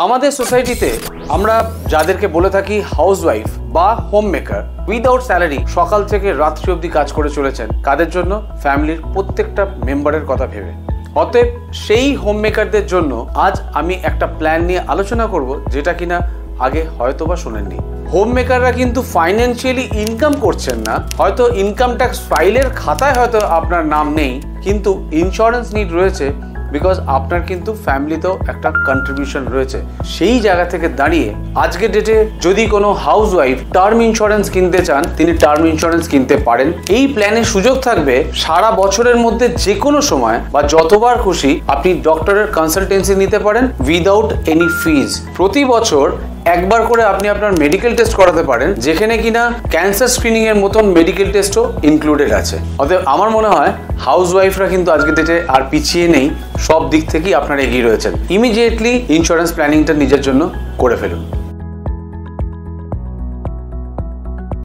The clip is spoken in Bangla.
আমাদের সোসাইটিতে আমরা যাদেরকে বলে থাকি হাউসওয়াইফ বা হোম মেকার, উইদাউট স্যালারি সকাল থেকে রাত্রি অবধি কাজ করে চলেছেন, কাদের জন্য? ফ্যামিলির প্রত্যেকটা মেম্বারের কথা ভেবে। অতএব সেই হোম মেকারদের জন্য আজ আমি একটা প্ল্যান নিয়ে আলোচনা করব, যেটা কিনা আগে হয়তোবা শোনেননি। হোম মেকাররা কিন্তু ফাইন্যান্সিয়ালি ইনকাম করছেন না, হয়তো ইনকাম ট্যাক্স ফাইলের খাতায় হয়তো আপনার নাম নেই, কিন্তু ইন্স্যুরেন্স নিড রয়েছে, বিকজ আপনার কিন্তু ফ্যামিলিতেও একটা কন্ট্রিবিউশন রয়েছে। সেই জায়গা থেকে দাঁড়িয়ে আজকের ডেটে যদি কোনো হাউসওয়াইফ টার্ম ইন্স্যুরেন্স কিনতে চান, তিনি টার্ম ইন্স্যুরেন্স কিনতে পারেন। এই প্ল্যানের সুযোগ থাকবে সারা বছরের মধ্যে যে কোনো সময় বা যতবার খুশি আপনি ডক্টরের কনসালটেন্সি নিতে পারেন উইদাউট এনি ফিজ। প্রতি বছর একবার করে আপনি আপনার মেডিকেল টেস্ট করাতে পারেন, যেখানে কিনা ক্যান্সার স্ক্রিনিং এর মতন মেডিকেল টেস্টও ইনক্লুডেড আছে। অতএব আমার মনে হয় হাউসওয়াইফরা কিন্তু আজকে ডেটে আর পিছিয়ে নেই, সব দিক থেকেই আপনারা এগিয়ে রয়েছেন। ইমিডিয়েটলি ইন্স্যুরেন্স প্ল্যানিংটা নিজের জন্য করে ফেলুন।